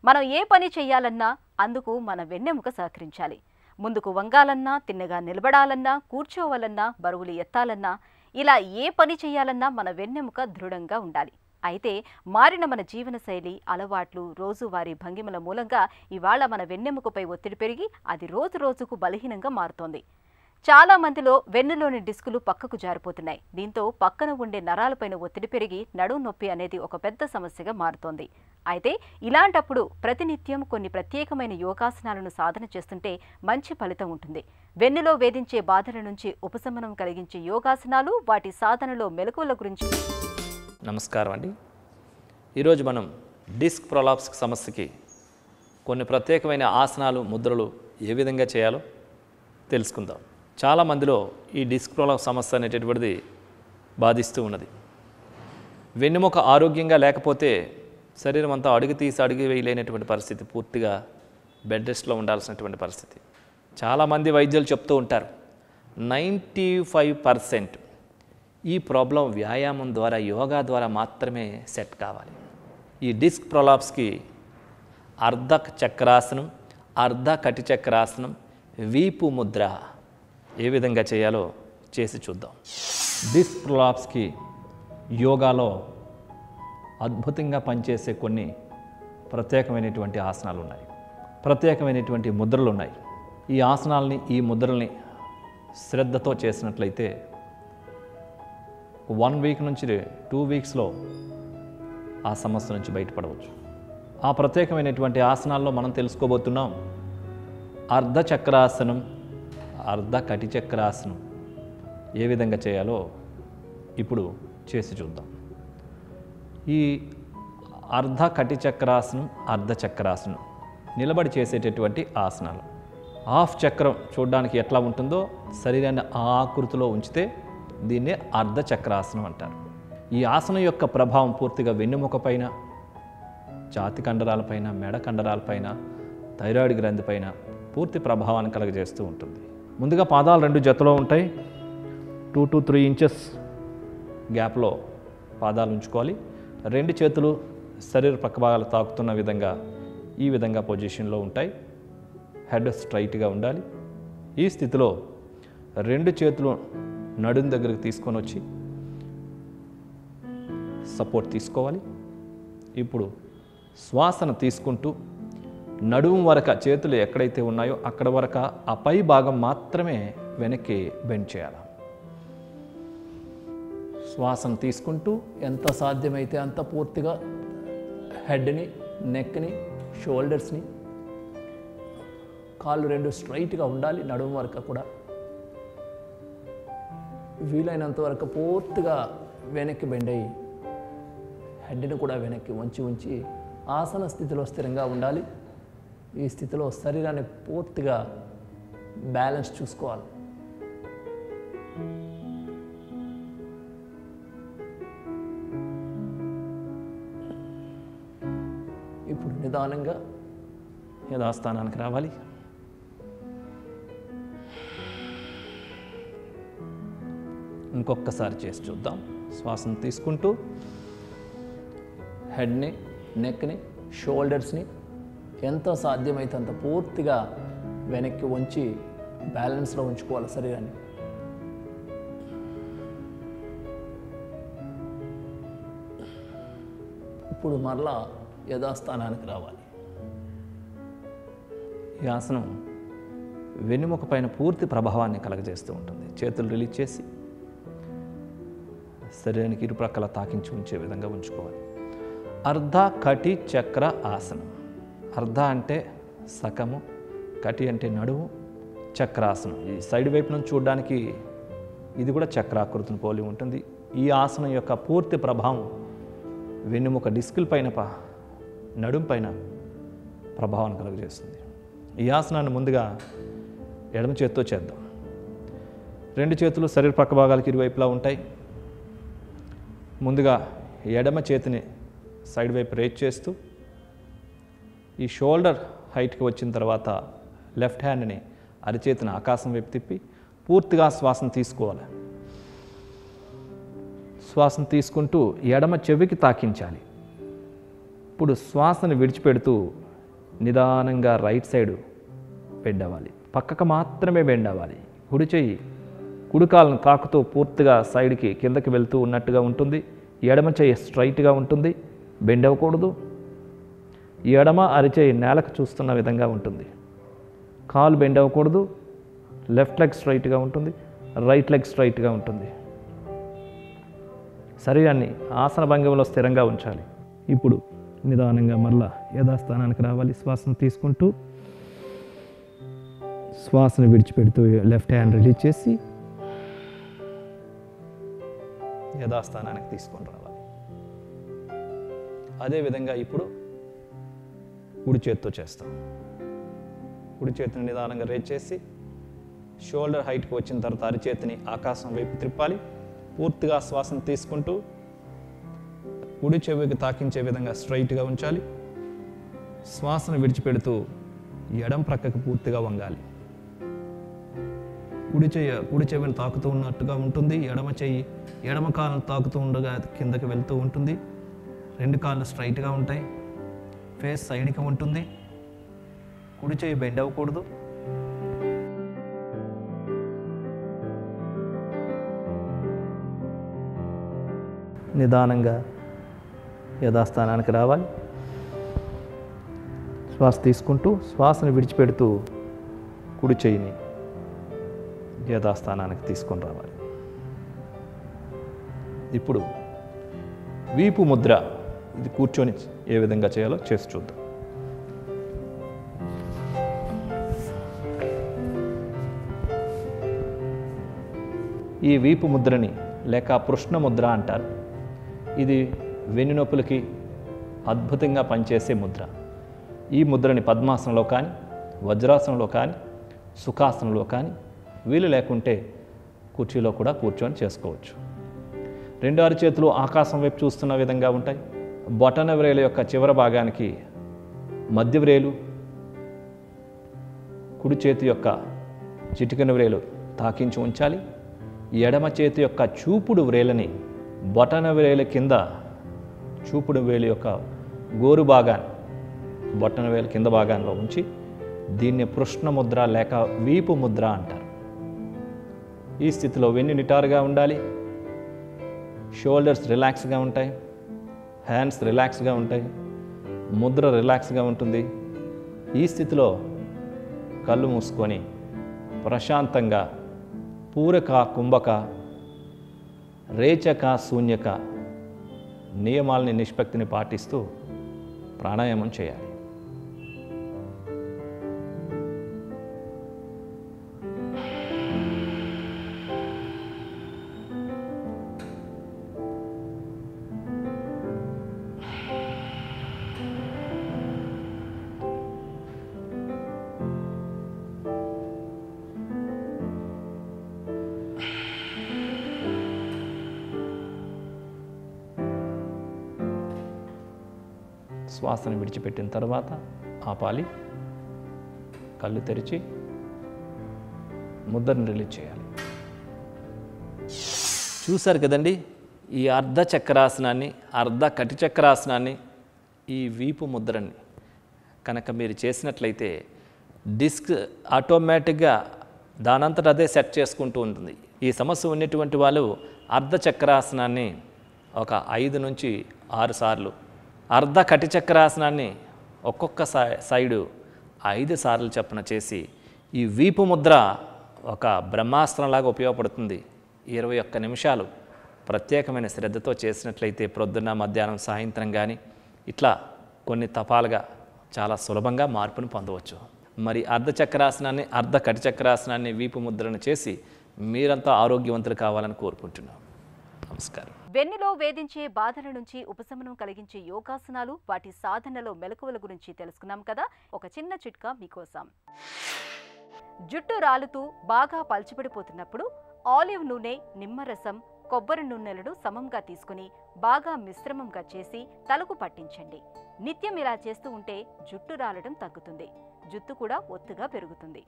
మనం ఏ పని చేయాలన్నా అందుకు మన వెన్నెముక సహకరించాలి. ముందుకు వంగాలన్నా, తిన్నగా నిలబడాలన్నా, కూర్చోవాలన్నా, బరువులు ఎత్తాలన్నా, ఇలా ఏ పని చేయాలన్నా మన వెన్నెముక దృఢంగా ఉండాలి. అయితే మారిన మన జీవనశైలి, అలవాట్లు, రోజువారీ భంగిమల మూలంగా ఇవాళ మన వెన్నెముకపై ఒత్తిడి పెరిగి అది రోజు రోజుకు బలహీనంగా మారుతోంది. చాలా మందిలో వెన్నులోని డిస్కులు పక్కకు జారిపోతున్నాయి. దీంతో పక్కన ఉండే నరాలపైన ఒత్తిడి పెరిగి నడుము నొప్పి అనేది ఒక పెద్ద సమస్యగా మారుతోంది. అయితే ఇలాంటప్పుడు ప్రతినిత్యం కొన్ని ప్రత్యేకమైన యోగాసనాలను సాధన చేస్తుంటే మంచి ఫలితం ఉంటుంది. వెన్నులో వేధించే బాధల నుంచి ఉపశమనం కలిగించే యోగాసనాలు, వాటి సాధనలో మెలకువల గురించి. నమస్కారం అండి. ఈరోజు మనం డిస్క్ ప్రొలాప్స్ సమస్యకి కొన్ని ప్రత్యేకమైన ఆసనాలు, ముద్రలు ఏ విధంగా చేయాలో తెలుసుకుందాం. చాలామందిలో ఈ డిస్క్ ప్రొలాప్స్ సమస్య అనేటటువంటిది బాధిస్తూ ఉన్నది. వెన్నెముక ఆరోగ్యంగా లేకపోతే శరీరం అంతా అడుగు తీసి అడుగు వేయలేనటువంటి పరిస్థితి, పూర్తిగా బెడ్ రెస్ట్లో ఉండాల్సినటువంటి పరిస్థితి. చాలామంది వైద్యులు చెప్తూ ఉంటారు 95% ఈ ప్రాబ్లం వ్యాయామం ద్వారా, యోగా ద్వారా మాత్రమే సెట్ కావాలి. ఈ డిస్క్ ప్రొలాప్స్కి అర్ధ చక్రాసనం, అర్ధ కటి చక్రాసనం, వీపు ముద్ర ఏ విధంగా చేయాలో చేసి చూద్దాం. డిస్క్ ప్రొలాప్స్కి యోగాలో అద్భుతంగా పనిచేసే కొన్ని ప్రత్యేకమైనటువంటి ఆసనాలు ఉన్నాయి, ప్రత్యేకమైనటువంటి ముద్రలు ఉన్నాయి. ఈ ఆసనాలని, ఈ ముద్రల్ని శ్రద్ధతో చేసినట్లయితే 1 వీక్ నుంచి 2 వీక్స్లో ఆ సమస్య నుంచి బయటపడవచ్చు. ఆ ప్రత్యేకమైనటువంటి ఆసనాల్లో మనం తెలుసుకోబోతున్నాం అర్ధ చక్రాసనం, అర్ధ కటి చక్రాసనం ఏ విధంగా చేయాలో ఇప్పుడు చేసి చూద్దాం. ఈ అర్ధ కటి చక్రాసనం, అర్ధ చక్రాసనం నిలబడి చేసేటటువంటి ఆసనాలు. హాఫ్ చక్రం చూడడానికి ఎట్లా ఉంటుందో శరీరాన్ని ఆ ఆకృతిలో ఉంచితే దీన్నే అర్ధ చక్రాసనం అంటారు. ఈ ఆసనం యొక్క ప్రభావం పూర్తిగా వెన్నెముక పైన, ఛాతీ కండరాలపైన, మెడ కండరాలపైన, థైరాయిడ్ గ్రంథి పైన పూర్తి ప్రభావాన్ని కలుగజేస్తూ ఉంటుంది. ముందుగా పాదాలు 2 జతలో ఉంటాయి. 2 to 3 ఇంచెస్ గ్యాప్లో పాదాలు ఉంచుకోవాలి. 2 చేతులు శరీర పక్క భాగాలు తాకుతున్న విధంగా ఈ విధంగా పొజిషన్లో ఉంటాయి. హెడ్ స్ట్రైట్గా ఉండాలి. ఈ స్థితిలో 2 చేతులు నడుం దగ్గరకు తీసుకొని వచ్చి సపోర్ట్ తీసుకోవాలి. ఇప్పుడు శ్వాసను తీసుకుంటూ నడుము వరకు, చేతులు ఎక్కడైతే ఉన్నాయో అక్కడ వరకు ఆ పై భాగం మాత్రమే వెనక్కి బెండ్ చేయాలి. శ్వాసను తీసుకుంటూ ఎంత సాధ్యమైతే అంత పూర్తిగా హెడ్ని, నెక్ని, షోల్డర్స్ని, కాళ్ళు 2 స్ట్రైట్గా ఉండాలి. నడుము వరకు కూడా వీలైనంత వరకు పూర్తిగా వెనక్కి బెండ్ అయ్యి హెడ్ని కూడా వెనక్కి ఉంచి ఆసన స్థితిలో స్థిరంగా ఉండాలి. ఈ స్థితిలో శరీరాన్ని పూర్తిగా బ్యాలెన్స్ చూసుకోవాలి. ఇప్పుడు నిదానంగా యథాస్థానానికి రావాలి. ఇంకొకసారి చేసి చూద్దాం. శ్వాసను తీసుకుంటూ హెడ్ని, నెక్ని, షోల్డర్స్ని ఎంత సాధ్యమైతే అంత పూర్తిగా వెనక్కి వంచి బ్యాలెన్స్లో ఉంచుకోవాలి శరీరాన్ని. ఇప్పుడు మరలా యథాస్థానానికి రావాలి. ఈ ఆసనం వెన్నెముక పైన పూర్తి ప్రభావాన్ని కలగజేస్తూ ఉంటుంది. చేతులు రిలీజ్ చేసి శరీరానికి ఇరుప్రక్కల తాకించి ఉంచే విధంగా ఉంచుకోవాలి. అర్ధ కటి చక్ర ఆసనం. అర్ధ అంటే సగము, కటి అంటే నడుము, చక్రాసనం. ఈ సైడ్ వైపు నుంచి చూడడానికి ఇది కూడా చక్రాకృతిని పోలి ఉంటుంది. ఈ ఆసనం యొక్క పూర్తి ప్రభావం వెన్నెముక డిస్కుల పైన, నడుము పైన ప్రభావాన్ని కలుగజేస్తుంది. ఈ ఆసనాన్ని ముందుగా ఎడమ చేతితో చేద్దాం. 2 చేతులు శరీర పక్క భాగాలకు ఇరువైపులా ఉంటాయి. ముందుగా ఎడమ చేతిని సైడ్ వైపు రేజ్ చేస్తూ ఈ షోల్డర్ హైట్కి వచ్చిన తర్వాత లెఫ్ట్ హ్యాండ్ని అరిచేతిని ఆకాశం వైపు తిప్పి పూర్తిగా శ్వాసను తీసుకోవాలి. శ్వాసను తీసుకుంటూ ఎడమ చెవికి తాకించాలి. ఇప్పుడు శ్వాసను విడిచిపెడుతూ నిదానంగా రైట్ సైడ్ బెండ్ అవ్వాలి. పక్కకు మాత్రమే బెండ్ అవ్వాలి. కుడి చెయ్యి కుడి కాళ్ళను తాకుతూ పూర్తిగా సైడ్కి కిందకి వెళ్తూ ఉన్నట్టుగా ఉంటుంది. ఎడమ చెయ్యి స్ట్రైట్గా ఉంటుంది, బెండ్ అవ్వకూడదు. ఎడమ అరిచేయి నేలకు చూస్తున్న విధంగా ఉంటుంది. కాలు బెండ్ అవ్వకూడదు. లెఫ్ట్ లెగ్ స్ట్రైట్గా ఉంటుంది, రైట్ లెగ్ స్ట్రైట్గా ఉంటుంది. శరీరాన్ని ఆసన భంగిమలో స్థిరంగా ఉంచాలి. ఇప్పుడు నిదానంగా మరలా యథాస్థానానికి రావాలి. శ్వాసను తీసుకుంటూ శ్వాసను విడిచిపెడుతూ లెఫ్ట్ హ్యాండ్ రిలీజ్ చేసి యథాస్థానానికి తీసుకొని రావాలి. అదేవిధంగా ఇప్పుడు కుడి చేత్తో చేస్తాం. కుడి చేతిని నిదానంగా రేజ్ చేసి షోల్డర్ హైట్కి వచ్చిన తర్వాత అరిచేతిని ఆకాశం వైపు త్రిప్పాలి. పూర్తిగా శ్వాసను తీసుకుంటూ కుడి చెవికి తాకించే విధంగా స్ట్రైట్గా ఉంచాలి. శ్వాసను విడిచిపెడుతూ ఎడం ప్రక్కకు పూర్తిగా వంగాలి. కుడి చెవిని తాకుతూ ఉన్నట్టుగా ఉంటుంది. ఎడమ కాళ్ళను తాకుతూ ఉండగా కిందకి వెళ్తూ ఉంటుంది. రెండు కాళ్ళు స్ట్రైట్గా ఉంటాయి. ఫేస్ సైడ్కి ఉంటుంది. కుడి చెయ్యి బెండ్ అవ్వకూడదు. నిదానంగా యథాస్థానానికి రావాలి. శ్వాస తీసుకుంటూ శ్వాసను విడిచిపెడుతూ కుడి చెయ్యిని యథాస్థానానికి తీసుకొని రావాలి. ఇప్పుడు వీపు ముద్ర, ఇది కూర్చొని ఏ విధంగా చేయాలో చేసి చూద్దాం. ఈ వీపు ముద్రని లేక పృష్ణ ముద్ర అంటారు. ఇది వెన్నునొప్పులకి అద్భుతంగా పనిచేసే ముద్ర. ఈ ముద్రని పద్మాసనంలో కానీ, వజ్రాసనంలో కానీ, సుఖాసనంలో కానీ, వీలు లేకుంటే కుర్చీలో కూడా కూర్చొని చేసుకోవచ్చు. రెండు అరిచేతులు ఆకాశం వైపు చూస్తున్న విధంగా ఉంటాయి. బొటన వ్రేలు యొక్క చివరి భాగానికి మధ్య వ్రేలు, కుడి చేతి యొక్క చిటికెన వ్రేలు తాకించి ఉంచాలి. ఎడమ చేతి యొక్క చూపుడు వ్రేలని బొటన వ్రేలు కింద, చూపుడు వేలు యొక్క గోరు భాగాన్ని బొటన వేలు కింద భాగాల్లో ఉంచి దీన్ని పృష్ణ ముద్ర లేక వీపు ముద్ర అంటారు. ఈ స్థితిలో వెన్ను నిటారుగా ఉండాలి. షోల్డర్స్ రిలాక్స్గా ఉంటాయి. హ్యాండ్స్ రిలాక్స్గా ఉంటాయి. ముద్ర రిలాక్స్గా ఉంటుంది. ఈ స్థితిలో కళ్ళు మూసుకొని ప్రశాంతంగా పూరక, కుంభక, రేచక, శూన్యక నియమాలని, నిష్పత్తిని పాటిస్తూ ప్రాణాయామం చేయాలి. శ్వాసను విడిచిపెట్టిన తర్వాత ఆపాలి. కళ్ళు తెరిచి ముద్రను రిలీజ్ చేయాలి. చూశారు కదండి, ఈ అర్ధ చక్రాసనాన్ని, అర్ధ కటి చక్రాసనాన్ని, ఈ వీపు ముద్రని కనుక మీరు చేసినట్లయితే డిస్క్ ఆటోమేటిక్గా దానంతట అదే సెట్ చేసుకుంటూ ఉంటుంది. ఈ సమస్య ఉన్నటువంటి వాళ్ళు అర్ధ చక్రాసనాన్ని ఒక 5 నుంచి 6 సార్లు, అర్ధ కటి చక్రాసనాన్ని ఒక్కొక్క సైడు 5 సార్లు చొప్పున చేసి ఈ వీపు ముద్ర ఒక బ్రహ్మాస్త్రంలాగా ఉపయోగపడుతుంది. 21 నిమిషాలు ప్రత్యేకమైన శ్రద్ధతో చేసినట్లయితే ప్రొద్దున, మధ్యాహ్నం, సాయంత్రం కానీ ఇట్లా కొన్ని తపాలుగా చాలా సులభంగా మార్పును పొందవచ్చు. మరి అర్ధ చక్రాసనాన్ని, అర్ధ కటి చక్రాసనాన్ని, వీపు ముద్రను చేసి మీరంతా ఆరోగ్యవంతులు కావాలని కోరుకుంటున్నాం. నమస్కారం. వెన్నులో వేధించే బాధల నుంచి ఉపశమనం కలిగించే యోగాసనాలు, వాటి సాధనలో మెలకువల గురించి తెలుసుకున్నాం కదా. ఒక చిన్న చిట్కా మీకోసం. జుట్టు రాలుతూ బాగా పల్చిపడిపోతున్నప్పుడు ఆలివ్ నూనె, నిమ్మరసం, కొబ్బరి నూనెలను సమంగా తీసుకుని బాగా మిశ్రమంగా చేసి తలకు పట్టించండి. నిత్యం ఇలా చేస్తూ ఉంటే జుట్టు రాలడం తగ్గుతుంది. జుట్టు కూడా ఒత్తుగా పెరుగుతుంది.